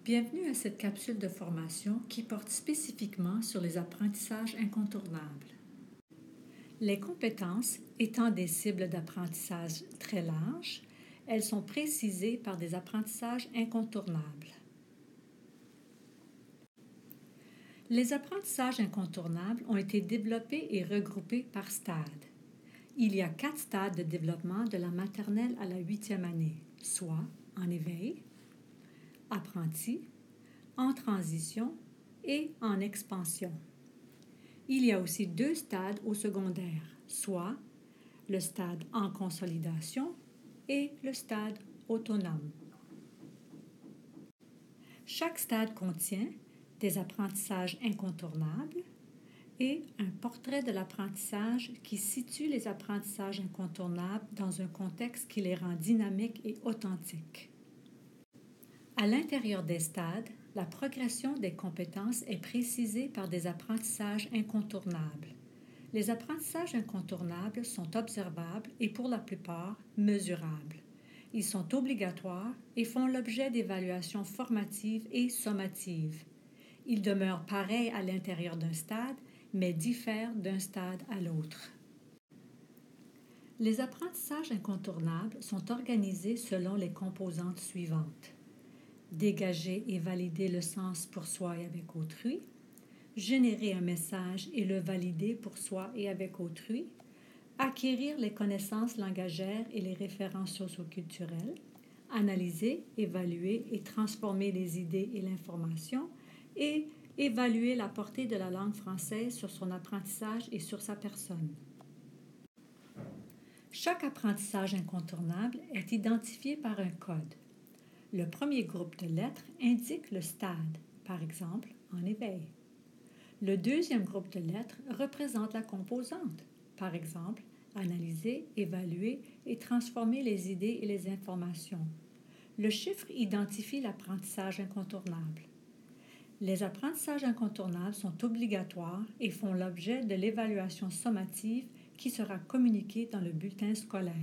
Bienvenue à cette capsule de formation qui porte spécifiquement sur les apprentissages incontournables. Les compétences étant des cibles d'apprentissage très larges, elles sont précisées par des apprentissages incontournables. Les apprentissages incontournables ont été développés et regroupés par stade. Il y a 4 stades de développement de la maternelle à la 8e année, soit en éveil, apprenti, en transition et en expansion. Il y a aussi 2 stades au secondaire, soit le stade en consolidation et le stade autonome. Chaque stade contient des apprentissages incontournables et un portrait de l'apprentissage qui situe les apprentissages incontournables dans un contexte qui les rend dynamiques et authentiques. À l'intérieur des stades, la progression des compétences est précisée par des apprentissages incontournables. Les apprentissages incontournables sont observables et pour la plupart mesurables. Ils sont obligatoires et font l'objet d'évaluations formatives et sommatives. Ils demeurent pareils à l'intérieur d'un stade, mais diffèrent d'un stade à l'autre. Les apprentissages incontournables sont organisés selon les composantes suivantes. Dégager et valider le sens pour soi et avec autrui, générer un message et le valider pour soi et avec autrui, acquérir les connaissances langagères et les références socioculturelles, analyser, évaluer et transformer les idées et l'information, et évaluer la portée de la langue française sur son apprentissage et sur sa personne. Chaque apprentissage incontournable est identifié par un code. Le premier groupe de lettres indique le stade, par exemple en éveil. Le deuxième groupe de lettres représente la composante, par exemple analyser, évaluer et transformer les idées et les informations. Le chiffre identifie l'apprentissage incontournable. Les apprentissages incontournables sont obligatoires et font l'objet de l'évaluation sommative qui sera communiquée dans le bulletin scolaire.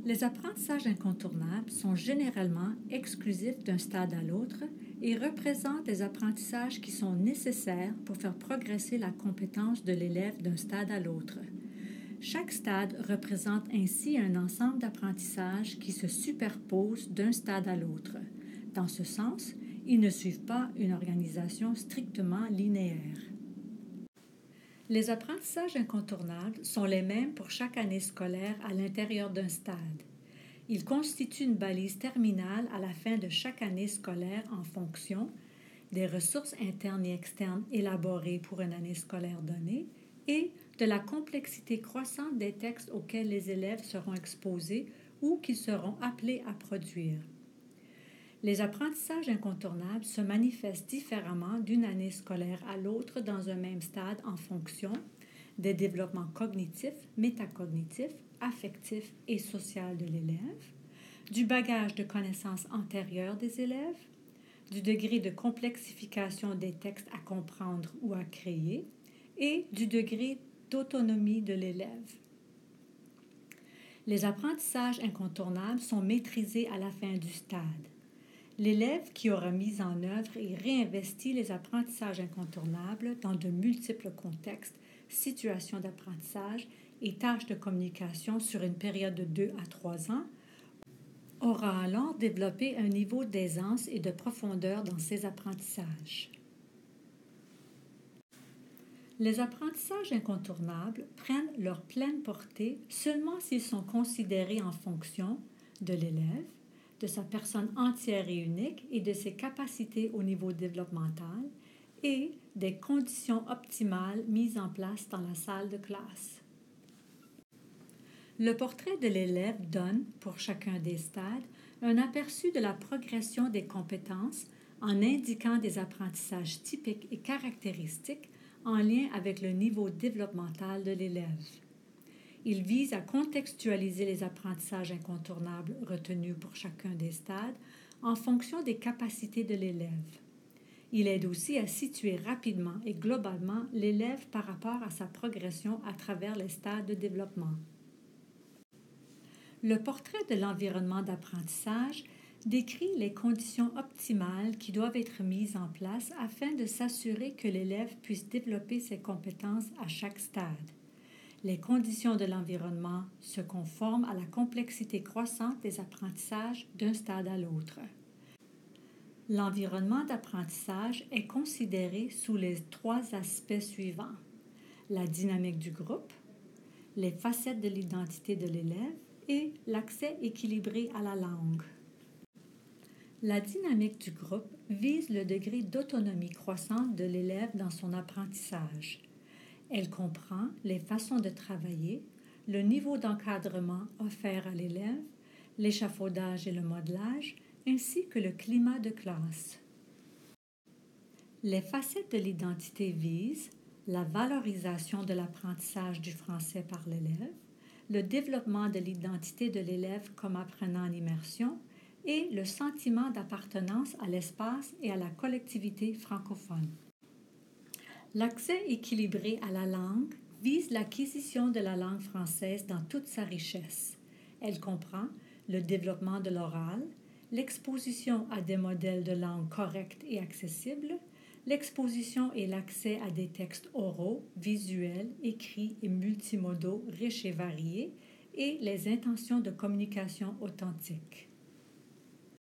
Les apprentissages incontournables sont généralement exclusifs d'un stade à l'autre et représentent des apprentissages qui sont nécessaires pour faire progresser la compétence de l'élève d'un stade à l'autre. Chaque stade représente ainsi un ensemble d'apprentissages qui se superposent d'un stade à l'autre. Dans ce sens, ils ne suivent pas une organisation strictement linéaire. Les apprentissages incontournables sont les mêmes pour chaque année scolaire à l'intérieur d'un stade. Ils constituent une balise terminale à la fin de chaque année scolaire en fonction des ressources internes et externes élaborées pour une année scolaire donnée et de la complexité croissante des textes auxquels les élèves seront exposés ou qu'ils seront appelés à produire. Les apprentissages incontournables se manifestent différemment d'une année scolaire à l'autre dans un même stade en fonction des développements cognitifs, métacognitifs, affectifs et sociaux de l'élève, du bagage de connaissances antérieures des élèves, du degré de complexification des textes à comprendre ou à créer et du degré d'autonomie de l'élève. Les apprentissages incontournables sont maîtrisés à la fin du stade. L'élève qui aura mis en œuvre et réinvesti les apprentissages incontournables dans de multiples contextes, situations d'apprentissage et tâches de communication sur une période de 2 à 3 ans, aura alors développé un niveau d'aisance et de profondeur dans ses apprentissages. Les apprentissages incontournables prennent leur pleine portée seulement s'ils sont considérés en fonction de l'élève, de sa personne entière et unique et de ses capacités au niveau développemental et des conditions optimales mises en place dans la salle de classe. Le portrait de l'élève donne, pour chacun des stades, un aperçu de la progression des compétences en indiquant des apprentissages typiques et caractéristiques en lien avec le niveau développemental de l'élève. Il vise à contextualiser les apprentissages incontournables retenus pour chacun des stades en fonction des capacités de l'élève. Il aide aussi à situer rapidement et globalement l'élève par rapport à sa progression à travers les stades de développement. Le portrait de l'environnement d'apprentissage décrit les conditions optimales qui doivent être mises en place afin de s'assurer que l'élève puisse développer ses compétences à chaque stade. Les conditions de l'environnement se conforment à la complexité croissante des apprentissages d'un stade à l'autre. L'environnement d'apprentissage est considéré sous les 3 aspects suivants: la dynamique du groupe, les facettes de l'identité de l'élève et l'accès équilibré à la langue. La dynamique du groupe vise le degré d'autonomie croissante de l'élève dans son apprentissage. Elle comprend les façons de travailler, le niveau d'encadrement offert à l'élève, l'échafaudage et le modelage, ainsi que le climat de classe. Les facettes de l'identité visent la valorisation de l'apprentissage du français par l'élève, le développement de l'identité de l'élève comme apprenant en immersion et le sentiment d'appartenance à l'espace et à la collectivité francophone. L'accès équilibré à la langue vise l'acquisition de la langue française dans toute sa richesse. Elle comprend le développement de l'oral, l'exposition à des modèles de langue corrects et accessibles, l'exposition et l'accès à des textes oraux, visuels, écrits et multimodaux riches et variés, et les intentions de communication authentiques.